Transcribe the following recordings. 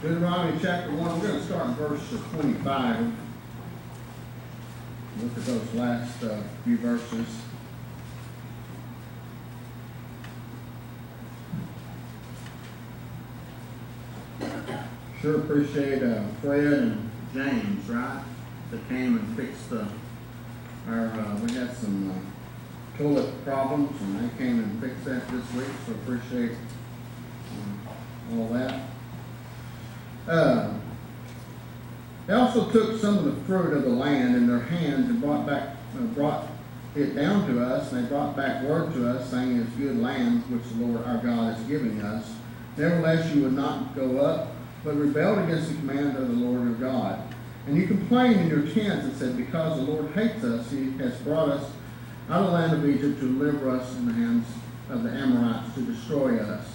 Deuteronomy chapter 1, we're going to start in verse 25. Look at those last few verses. Sure appreciate Fred and James, right? That came and fixed we had some toilet problems, and they came and fixed that this week, so appreciate all that. They also took some of the fruit of the land in their hands and brought it down to us, and they brought back word to us, saying, "It's good land which the Lord our God is giving us. Nevertheless, you would not go up, but rebelled against the command of the Lord your God. And you complained in your tents and said, because the Lord hates us, he has brought us out of the land of Egypt to deliver us in the hands of the Amorites to destroy us.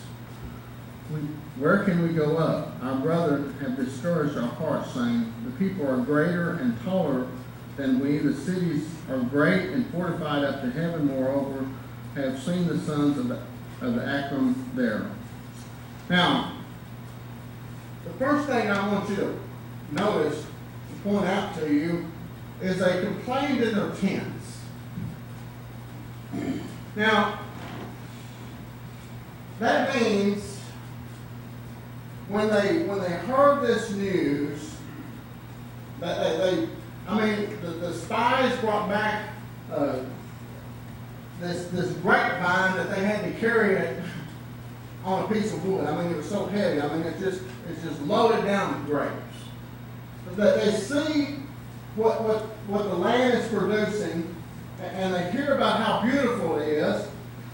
Where can we go up? Our brethren have discouraged our hearts, saying, the people are greater and taller than we. The cities are great and fortified up to heaven. Moreover, have seen the sons of the Akram there." Now, the first thing I want you to notice, to point out to you, is they complained in their tents. Now, that means when they heard this news, that the spies brought back this grapevine that they had to carry it on a piece of wood. I mean, it was so heavy. I mean, it's just loaded down with grapes. That they see what the land is producing, and they hear about how beautiful it is,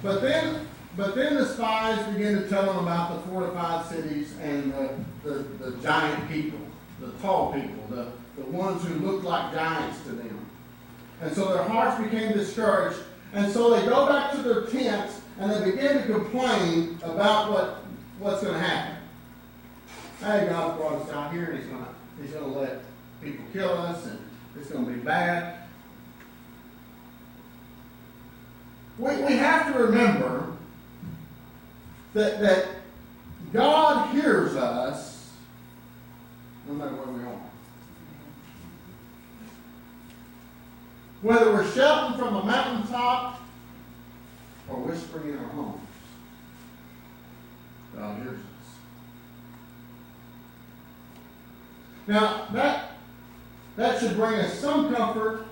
but then the spies begin to tell them about the fortified cities and the giant people, the tall people, the ones who looked like giants to them. And so their hearts became discouraged, and so they go back to their tents and they begin to complain about what's going to happen. Hey, God brought us out here, and He's going to let people kill us, and it's going to be bad. We have to remember that God hears us no matter where we are. Whether we're shouting from a mountaintop or whispering in our homes, God hears us. Now, that should bring us some comfort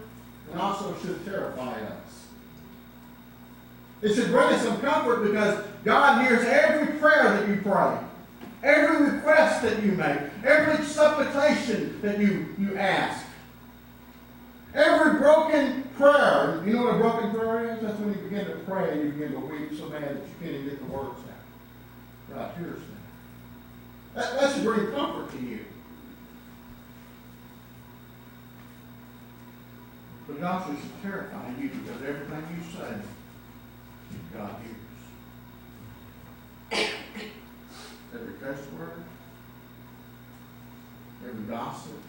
and also should terrify us. It should bring us some comfort because God hears every prayer that you pray, every request that you make, every supplication that you ask, every broken prayer. You know what a broken prayer is? That's when you begin to pray and you begin to weep so bad that you can't even get the words out. God hears that. That should bring comfort to you. But it also should terrify you because everything you say, God hears. Every curse word, every gossip,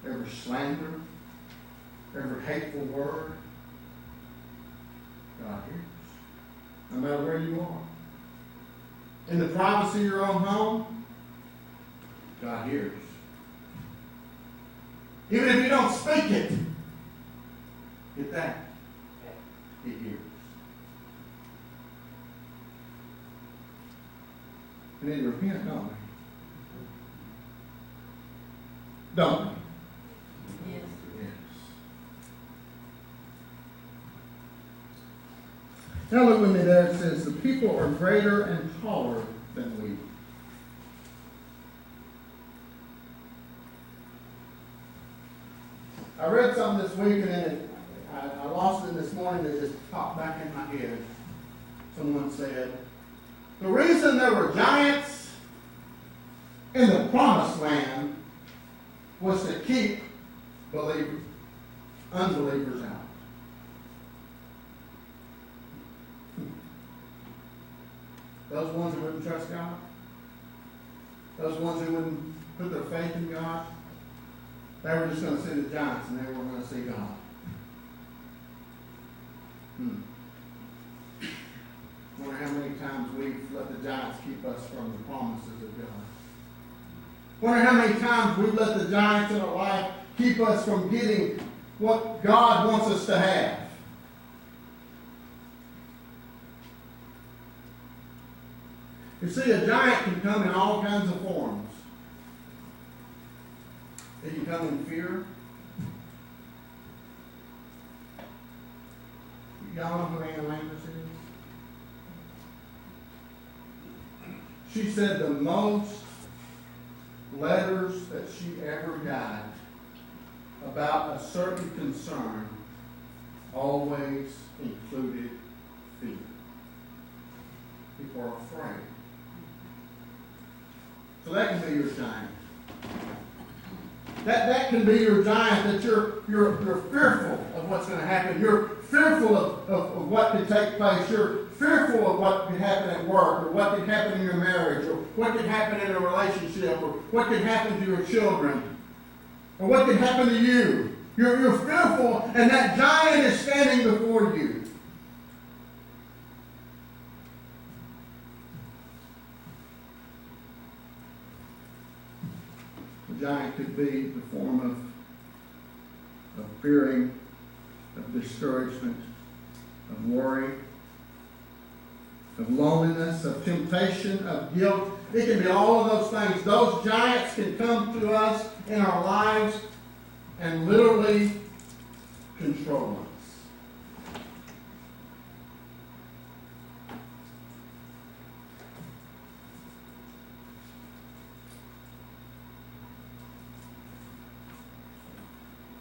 every slander, every hateful word, God hears. No matter where you are. In the privacy of your own home, God hears. Even if you don't speak it, get that. He hears. We need to repent, don't we? Don't we? Yes. Yes. Now look with me there. It says, the people are greater and taller than we. I read something this week, and then I lost it this morning. It just popped back in my head. Someone said, the reason there were giants in the promised land was to keep unbelievers out. Those ones who wouldn't trust God, those ones who wouldn't put their faith in God, they were just going to see the giants and they weren't going to see God. I wonder how many times we've let the giants keep us from the promises of God. Wonder how many times we've let the giants in our life keep us from getting what God wants us to have. You see, a giant can come in all kinds of forms. It can come in fear. Y'all know who Ann Landis is? She said the most letters that she ever got about a certain concern always included fear. People are afraid. So that can be your giant. That can be your giant, that you're fearful of what's going to happen. You're fearful of what could take place. You're fearful of what could happen at work, or what could happen in your marriage, or what could happen in a relationship, or what could happen to your children, or what could happen to you. You're fearful, and that giant is standing before you. The giant could be the form of fearing, of discouragement, of worry, of loneliness, of temptation, of guilt. It can be all of those things. Those giants can come to us in our lives and literally control us.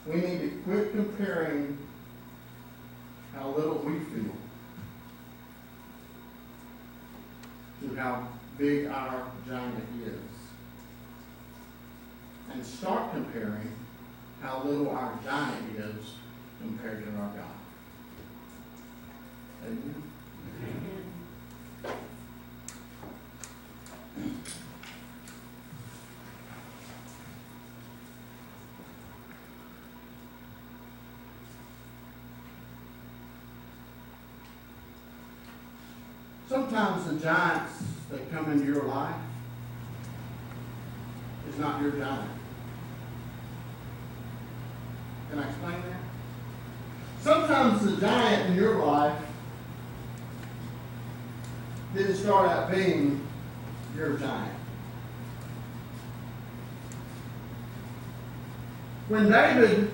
We need to quit comparing how little we feel to how big our giant is. And start comparing how little our giant is compared to our God. Amen? Sometimes the giants that come into your life is not your giant. Can I explain that? Sometimes the giant in your life didn't start out being your giant. When David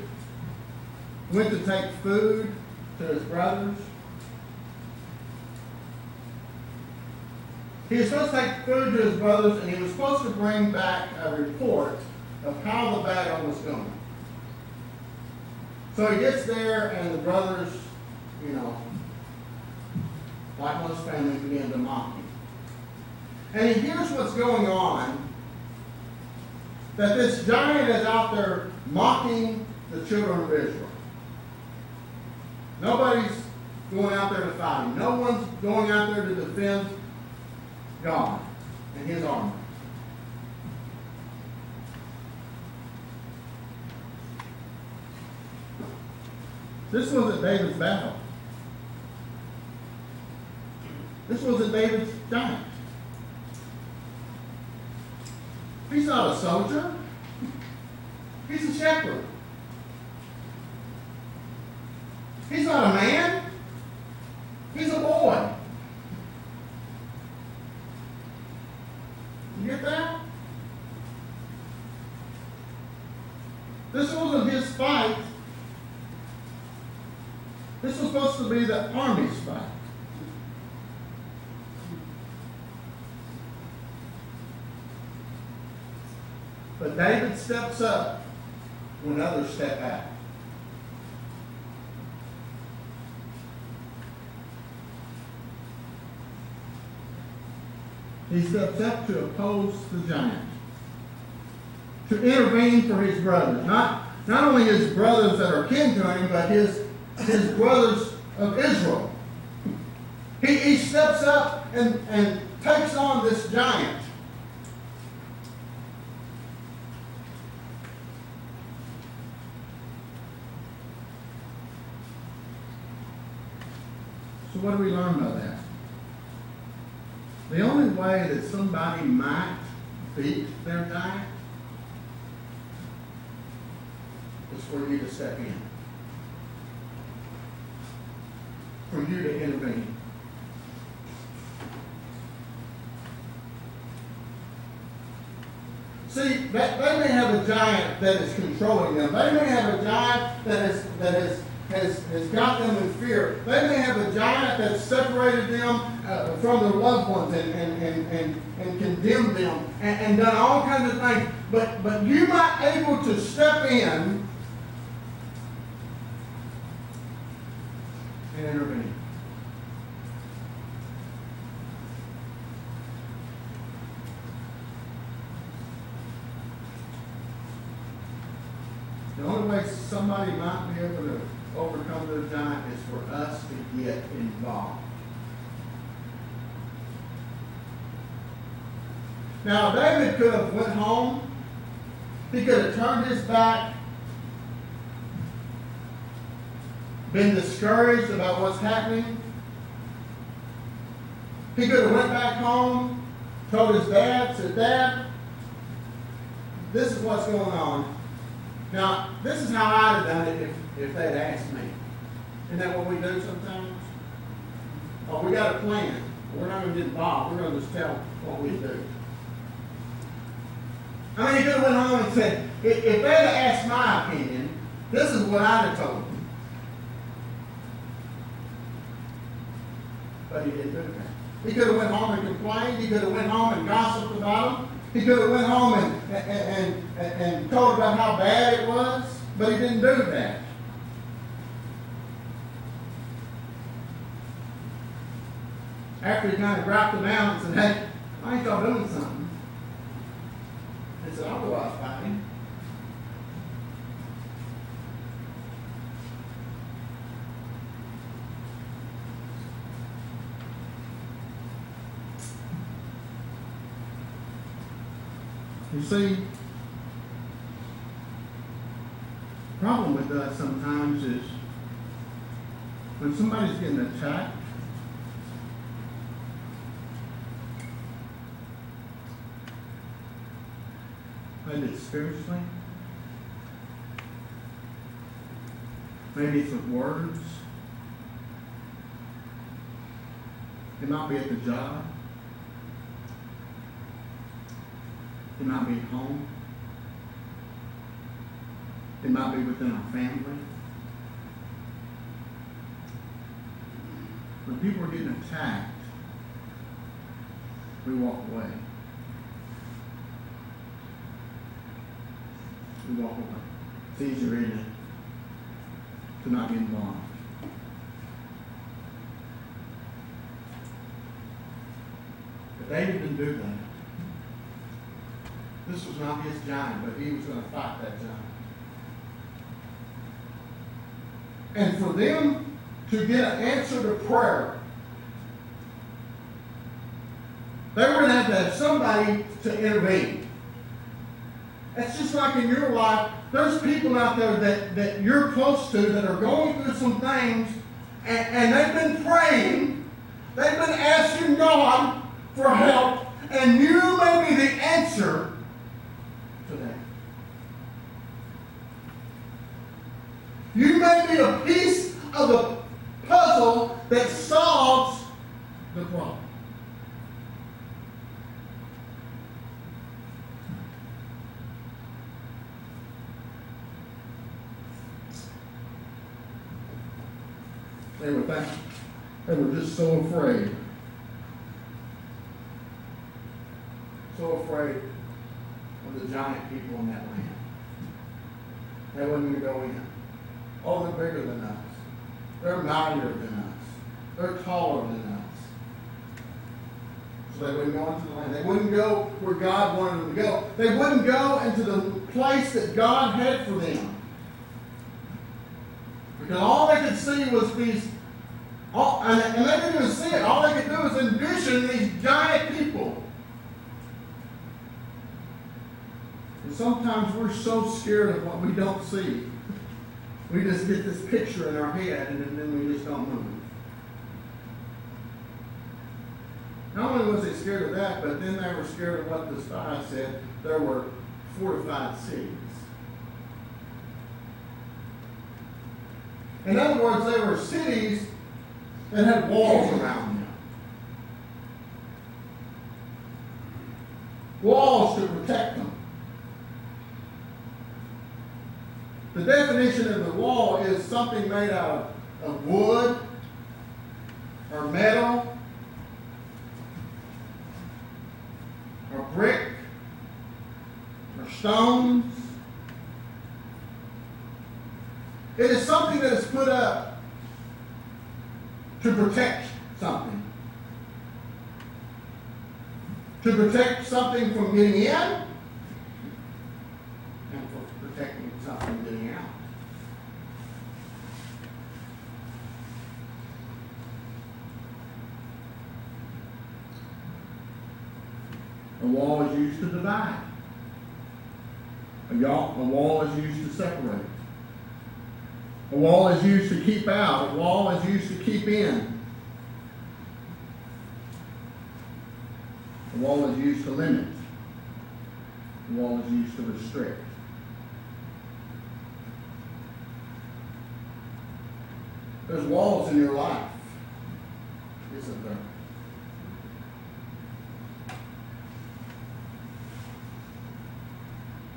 went to take food to his brothers, he was supposed to take food to his brothers, and he was supposed to bring back a report of how the battle was going. So he gets there, and the brothers, like most families, begin to mock him. And he hears what's going on, that this giant is out there mocking the children of Israel. Nobody's going out there to fight him. No one's going out there to defend God and his army. This wasn't David's battle. This wasn't David's giant. He's not a soldier. He's a shepherd. He's not a man. He's a boy. You get that? This wasn't his fight. This was supposed to be the army's fight. But David steps up when others step out. He steps up to oppose the giant, to intervene for his brothers. Not only his brothers that are kin to him, but his brothers of Israel. He steps up and takes on this giant. So what do we learn by that? The only way that somebody might beat their giant is for you to step in. For you to intervene. See, they may have a giant that is controlling them. They may have a giant that has got them in fear. They may have a giant that separated them from their loved ones and condemned them and done all kinds of things. But you might be able to step in and intervene. The only way somebody might be able to overcome their giant is for us to get involved. Now, David could have went home. He could have turned his back, been discouraged about what's happening. He could have went back home, told his dad, said, "Dad, this is what's going on. Now, this is how I'd have done it if they'd asked me." Isn't that what we do sometimes? Oh, we got a plan. We're not going to get involved. We're going to just tell what we do. I mean, he could have went home and said, if they'd have asked my opinion, this is what I'd have told them. But he didn't do that. He could have went home and complained. He could have went home and gossiped about them. He could have went home and told about how bad it was, but he didn't do that. After he kind of griped them out and said, "Hey, why ain't y'all doing something?" He said, "I'll go out fighting." You see, the problem with us sometimes is when somebody's getting attacked, maybe it's spiritually, maybe it's with words, it might be at the job, it might be at home, it might be within our family. When people are getting attacked, we walk away. We walk away. It's easier, isn't it, to not get involved. But David didn't do that. This was not his giant, but he was going to fight that giant. And for them to get an answer to prayer, they were going to have somebody to intervene. It's just like in your life, there's people out there that you're close to that are going through some things, and they've been praying, they've been asking God for help, and you may be the answer to that. You may be a piece of the puzzle that solves the problem. They were just so afraid. So afraid of the giant people in that land. They wasn't going to go in. Oh, they're bigger than us. They're mightier than us. They're taller than us. So they wouldn't go into the land. They wouldn't go where God wanted them to go. They wouldn't go into the place that God had for them. Because all they could see was these, and they didn't even see it. All they could do was envision these giant people. And sometimes we're so scared of what we don't see. We just get this picture in our head and then we just don't move. Not only was they scared of that, but then they were scared of what the spies said. There were fortified cities. In other words, they were cities that had walls around them. Walls to protect them. The definition of the wall is something made out of wood or metal or brick or stones. It is something that is put up to protect something. To protect something from getting in and for protecting something from getting out. A wall is used to divide. A wall is used to separate. A wall is used to keep out. A wall is used to keep in. A wall is used to limit. A wall is used to restrict. There's walls in your life, isn't there?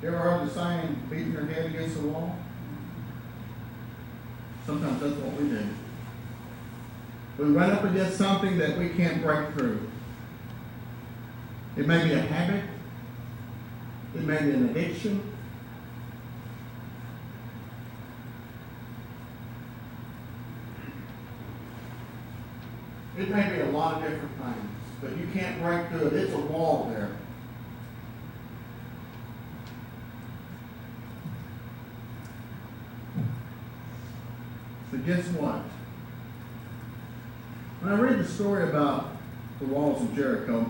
You ever heard the saying, beating your head against the wall? Sometimes that's what we do. We run up against something that we can't break through. It may be a habit. It may be an addiction. It may be a lot of different things, but you can't break through it. It's a wall there. So guess what? When I read the story about the walls of Jericho,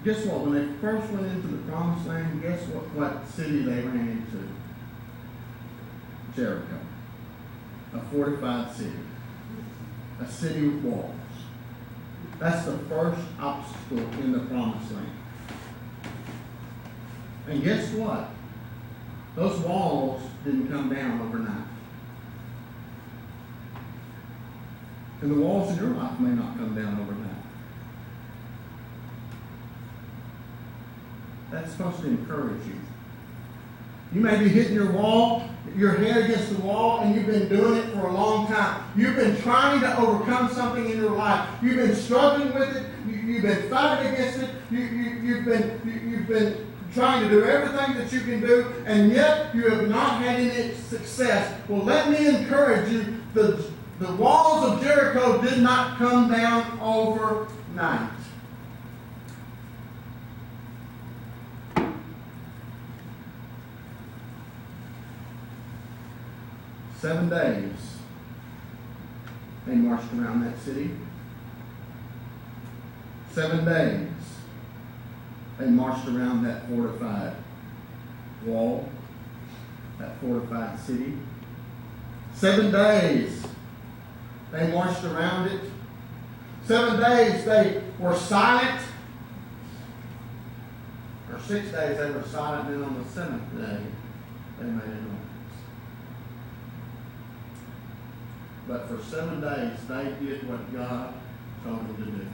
guess what? When they first went into the promised land, guess what city they ran into? Jericho. A fortified city. A city with walls. That's the first obstacle in the promised land. And guess what? Those walls didn't come down overnight. And the walls in your life may not come down overnight. That's supposed to encourage you. You may be hitting your head against the wall, and you've been doing it for a long time. You've been trying to overcome something in your life. You've been struggling with it. You've been fighting against it. You've been trying to do everything that you can do, and yet you have not had any success. Well, let me encourage you. The walls of Jericho did not come down overnight. Seven days they marched around that city. 7 days they marched around that fortified wall, that fortified city. 7 days they marched around it. 7 days they were silent. For 6 days they were silent, and on the 7th day they made a noise. But for 7 days, they did what God told them to do.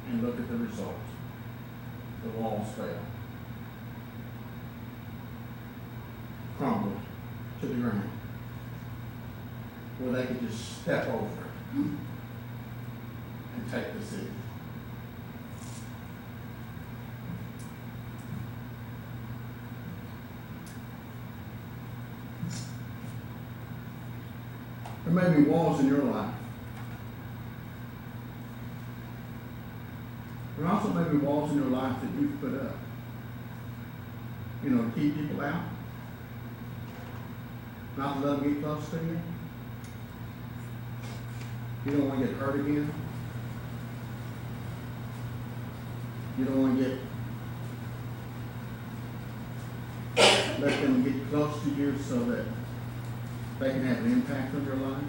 And look at the result. The walls fell. Crumbled to the ground. Where they could just step over it and take the city. There may be walls in your life. There also may be walls in your life that you've put up. You know, to keep people out. Not to let them get close to you. You don't want to get hurt again. You don't want to let them get close to you so that they can have an impact on your life.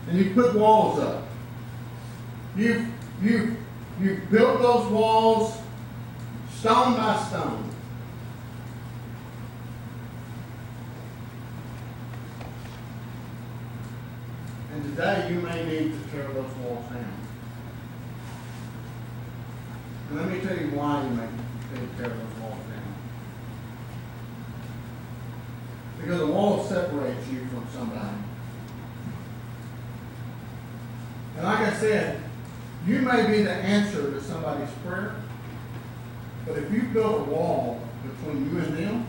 And you put walls up. You've built those walls stone by stone. today you may need to tear those walls down. And let me tell you why you may need to tear those walls down. Because the wall separates you from somebody. And like I said, you may be the answer to somebody's prayer, but if you build a wall between you and them,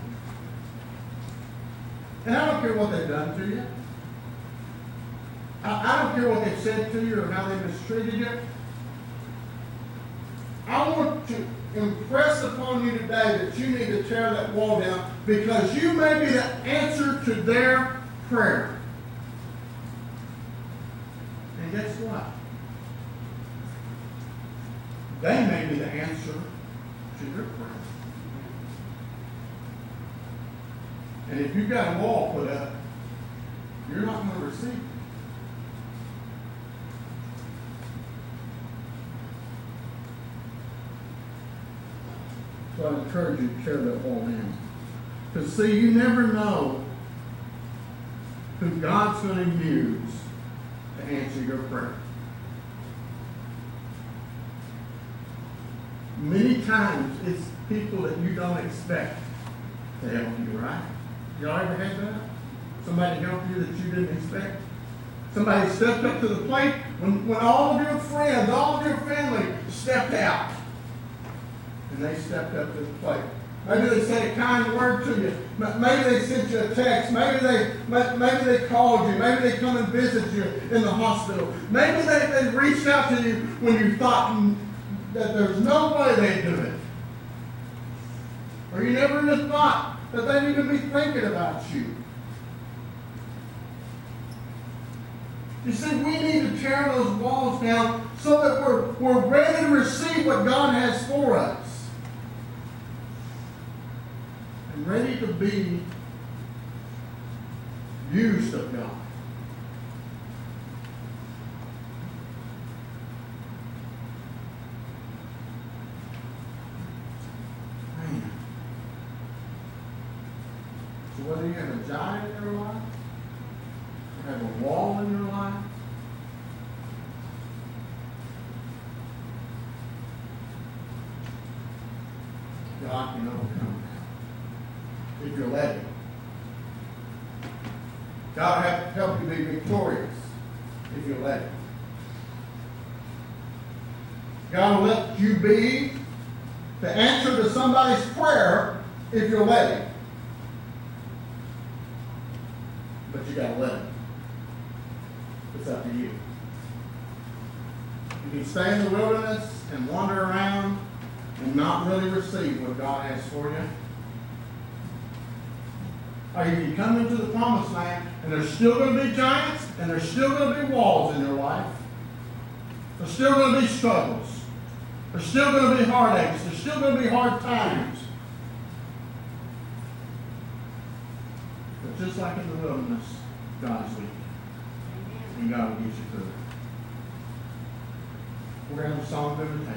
and I don't care what they've done to you, I don't care what they've said to you or how they mistreated you, I want to impress upon you today that you need to tear that wall down, because you may be the answer to their prayer. And guess what? They may be the answer to your prayer. And if you've got a wall put up, you're not going to receive it. So I encourage you to tear that wall down. Because see, you never know who God's going to use to answer your prayer. Many times it's people that you don't expect to help you, right? Y'all ever had that? Somebody help you that you didn't expect? Somebody stepped up to the plate when all of your friends, all of your family stepped out. And they stepped up to the plate. Maybe they said a kind word to you. Maybe they sent you a text. Maybe they called you. Maybe they come and visit you in the hospital. Maybe they reached out to you when you thought that there's no way they'd do it. Or you never even thought that they'd even be thinking about you. You see, we need to tear those walls down so that we're ready to receive what God has for us. And ready to be used of God. Man. So whether you have a giant in your life, or have a wall in your life, God can overcome that if you're let Him. God will help you be victorious if you let Him. God will let you be the answer to somebody's prayer if you'll let Him. But you got to let Him. It's up to you. You can stay in the wilderness and wander around and not really receive what God has for you. Or you can come into the promised land and there's still going to be giants and there's still going to be walls in your life. There's still going to be struggles. There's still going to be heartaches. There's still going to be hard times. But just like in the wilderness, God's with you. And God will get you through it. We're going to have a song of invitation.